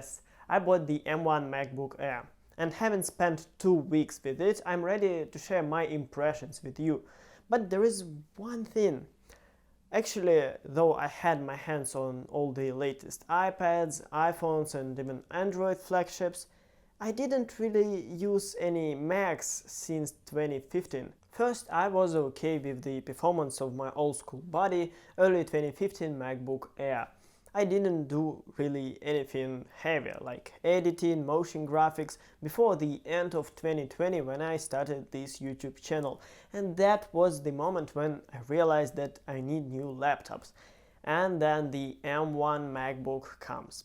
Yes, I bought the M1 MacBook Air, and having spent 2 weeks with it, I'm ready to share my impressions with you. But there is one thing. Actually, though I had my hands on all the latest iPads, iPhones and even Android flagships, I didn't really use any Macs since 2015. First, I was okay with the performance of my old school body, early 2015 MacBook Air. I didn't do really anything heavier like editing, motion graphics before the end of 2020 when I started this YouTube channel, and that was the moment when I realized that I need new laptops. And then the M1 MacBook comes.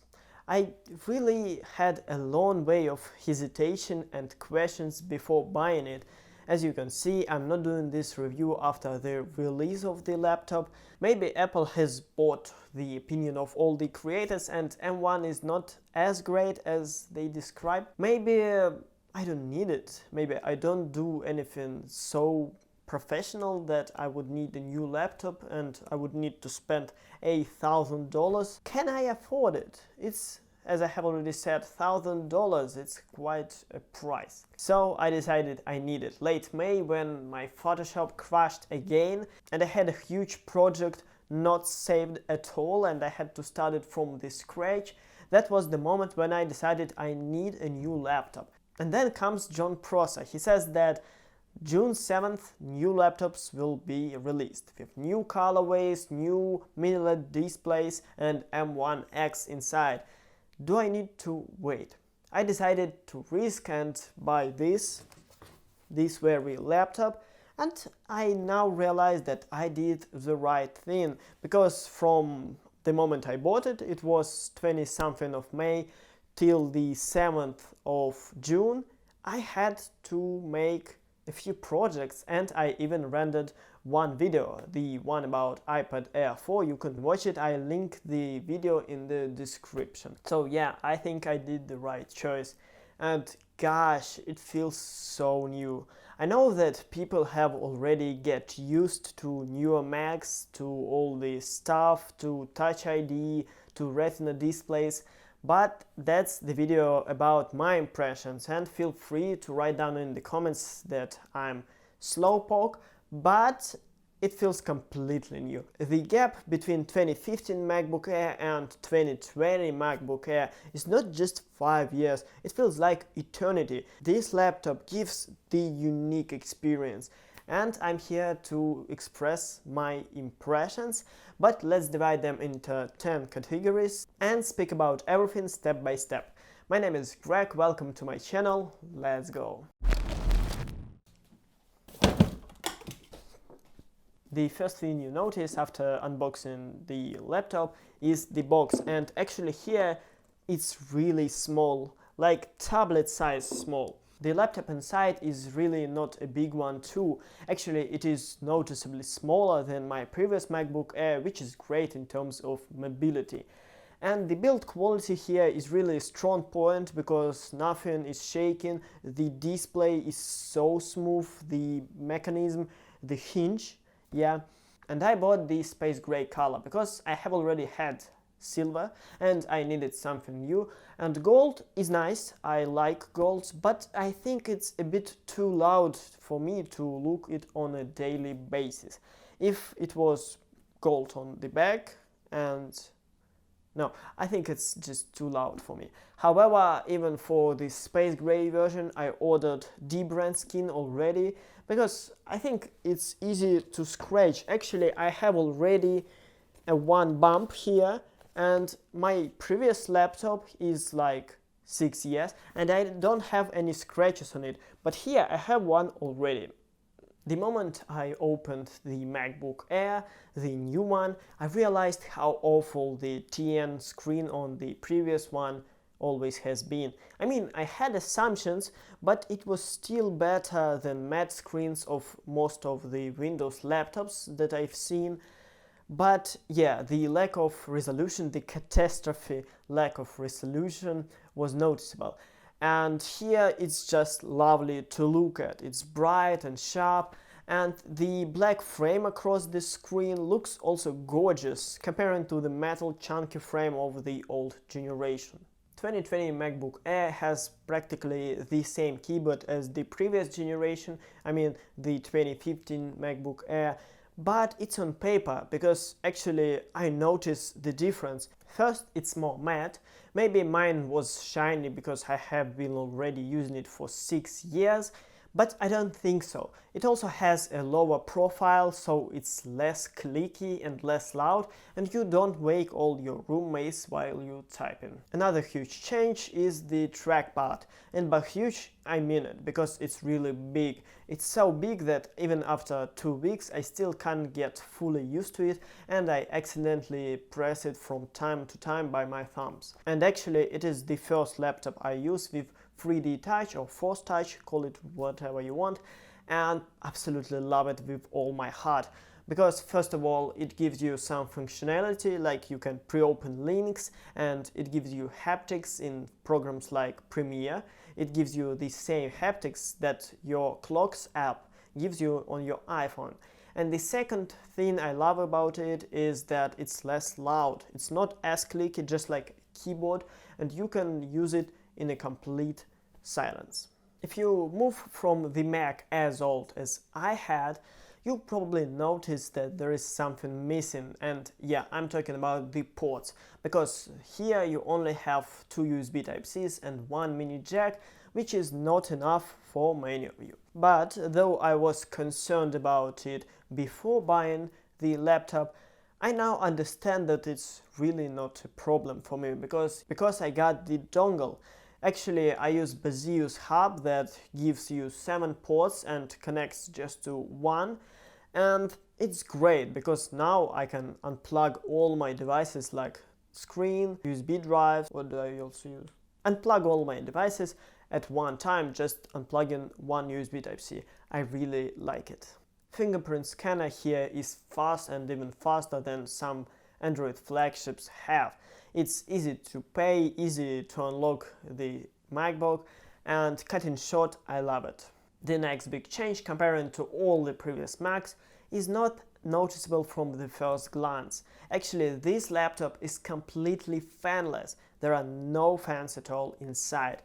I really had a long way of hesitation and questions before buying it. As you can see, I'm not doing this review after the release of the laptop. Maybe Apple has bought the opinion of all the creators and M1 is not as great as they describe. Maybe I don't need it. Maybe I don't do anything so professional that I would need a new laptop and I would need to spend $1,000. Can I afford it? It's, as I have already said, $1,000. It's quite a price. So I decided I need it. Late May, when my Photoshop crashed again and I had a huge project not saved at all and I had to start it from the scratch, that was the moment when I decided I need a new laptop. And then comes John Prosser. He says that June 7th, new laptops will be released with new colorways, new mini LED displays and M1X inside. Do I need to wait? I decided to risk and buy this very laptop, and I now realize that I did the right thing, because from the moment I bought it, it was 20-something of May till the 7th of June, I had to make a few projects, and I even rendered one video, the one about iPad Air 4. You can watch it, I link the video in the description. So yeah, I think I did the right choice, and gosh, it feels so new. I know that people have already get used to newer Macs, to all the stuff, to Touch ID, to Retina displays, but that's the video about my impressions, and feel free to write down in the comments that I'm slowpoke, but it feels completely new. The gap between 2015 MacBook Air and 2020 MacBook Air is not just 5 years, it feels like eternity. This laptop gives the unique experience, and I'm here to express my impressions, but let's divide them into 10 categories and speak about everything step by step. My name is Greg, welcome to my channel, let's go! The first thing you notice after unboxing the laptop is the box, and actually here it's really small, like tablet size small. The laptop inside is really not a big one too. Actually, it is noticeably smaller than my previous MacBook Air, which is great in terms of mobility. And the build quality here is really a strong point because nothing is shaking, the display is so smooth, the mechanism, the hinge, yeah. And I bought the space gray color because I have already had silver and I needed something new, and gold is nice, I like gold, but I think it's a bit too loud for me to look it on a daily basis. If it was gold on the back, and no, I think it's just too loud for me. However, even for the space gray version I ordered D-brand skin already because I think it's easy to scratch. Actually, I have already a one bump here, and my previous laptop is like 6 years and I don't have any scratches on it, but here I have one already. The moment I opened the MacBook Air, the new one, I realized how awful the TN screen on the previous one always has been. I mean, I had assumptions, but it was still better than matte screens of most of the Windows laptops that I've seen. But yeah, the lack of resolution, the catastrophe lack of resolution was noticeable. And here it's just lovely to look at. It's bright and sharp, and the black frame across the screen looks also gorgeous comparing to the metal chunky frame of the old generation. 2020 MacBook Air has practically the same keyboard as the previous generation, I mean the 2015 MacBook Air, but it's on paper because actually I noticed the difference. First, it's more matte. Maybe mine was shiny because I have been already using it for 6 years, but I don't think so. It also has a lower profile, so it's less clicky and less loud, and you don't wake all your roommates while you typing. Another huge change is the trackpad, and by huge I mean it, because it's really big. It's so big that even after 2 weeks I still can't get fully used to it, and I accidentally press it from time to time by my thumbs. And actually it is the first laptop I use with 3D touch or force touch, call it whatever you want, and absolutely love it with all my heart. Because first of all, it gives you some functionality, like you can pre-open links, and it gives you haptics in programs like Premiere. It gives you the same haptics that your Clocks app gives you on your iPhone. And the second thing I love about it is that it's less loud. It's not as clicky, just like a keyboard, and you can use it in a complete silence. If you move from the Mac as old as I had, you'll probably notice that there is something missing, and yeah, I'm talking about the ports, because here you only have 2 USB Type-Cs and 1 mini jack, which is not enough for many of you. But though I was concerned about it before buying the laptop, I now understand that it's really not a problem for me, because I got the dongle. Actually, I use Baseus hub that gives you 7 ports and connects just to 1, and it's great because now I can unplug all my devices like screen, USB drive, what do I also use? Unplug all my devices at one time, just unplugging one USB Type-C. I really like it. Fingerprint scanner here is fast and even faster than some Android flagships have. It's easy to pay, easy to unlock the MacBook, and cutting short, I love it. The next big change comparing to all the previous Macs is not noticeable from the first glance. Actually, this laptop is completely fanless. There are no fans at all inside.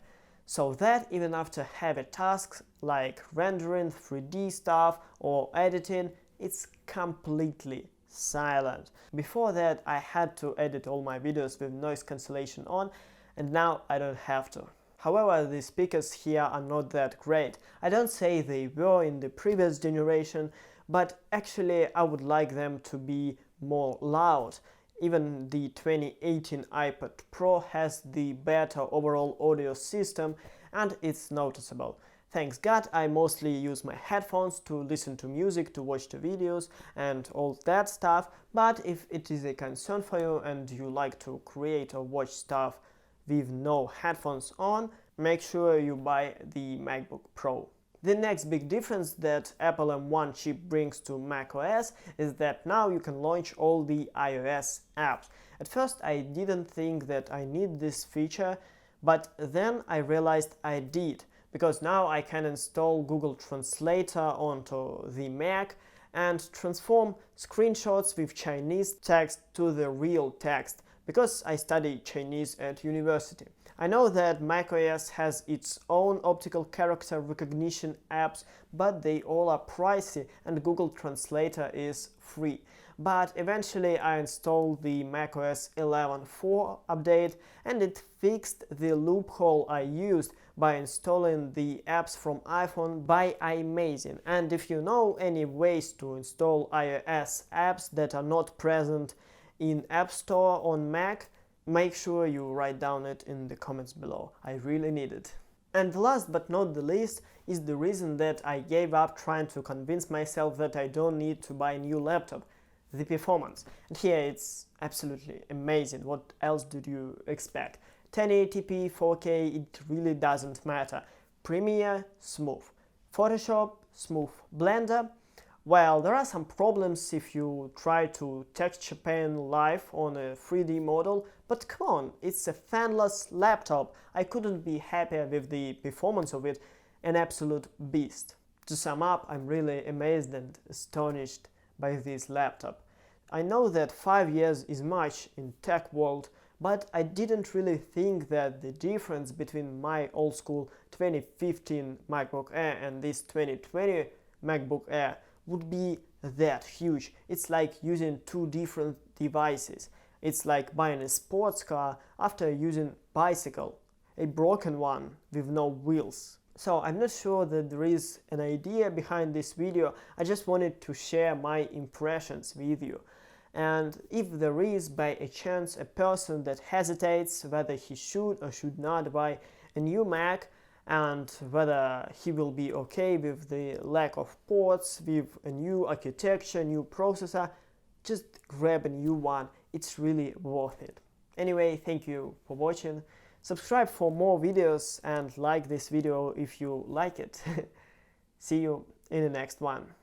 So that even after heavy tasks like rendering 3D stuff or editing, it's completely silent. Before that, I had to edit all my videos with noise cancellation on, and now I don't have to. However, the speakers here are not that great. I don't say they were in the previous generation, but actually I would like them to be more loud. Even the 2018 iPad Pro has the better overall audio system, and it's noticeable. Thanks God, I mostly use my headphones to listen to music, to watch the videos and all that stuff, but if it is a concern for you and you like to create or watch stuff with no headphones on, make sure you buy the MacBook Pro. The next big difference that Apple M1 chip brings to macOS is that now you can launch all the iOS apps. At first I didn't think that I need this feature, but then I realized I did, because now I can install Google Translator onto the Mac and transform screenshots with Chinese text to the real text, because I study Chinese at university. I know that macOS has its own optical character recognition apps, but they all are pricey and Google Translator is free. But eventually I installed the macOS 11.4 update and it fixed the loophole I used by installing the apps from iPhone by iMazing. And if you know any ways to install iOS apps that are not present in App Store on Mac, make sure you write down it in the comments below. I really need it. And last but not the least is the reason that I gave up trying to convince myself that I don't need to buy a new laptop. The performance. And here it's absolutely amazing. What else did you expect? 1080p, 4K, it really doesn't matter. Premiere, smooth. Photoshop, smooth. Blender, well, there are some problems if you try to texture paint live on a 3D model, but come on, it's a fanless laptop. I couldn't be happier with the performance of it, an absolute beast. To sum up, I'm really amazed and astonished by this laptop. I know that 5 years is much in tech world, but I didn't really think that the difference between my old school 2015 MacBook Air and this 2020 MacBook Air would be that huge. It's like using two different devices. It's like buying a sports car after using bicycle, a broken one with no wheels. So I'm not sure that there is an idea behind this video. I just wanted to share my impressions with you. And if there is by a chance a person that hesitates whether he should or should not buy a new Mac, and whether he will be okay with the lack of ports, with a new architecture, new processor, just grab a new one. It's really worth it. Anyway, thank you for watching. Subscribe for more videos and like this video if you like it. See you in the next one.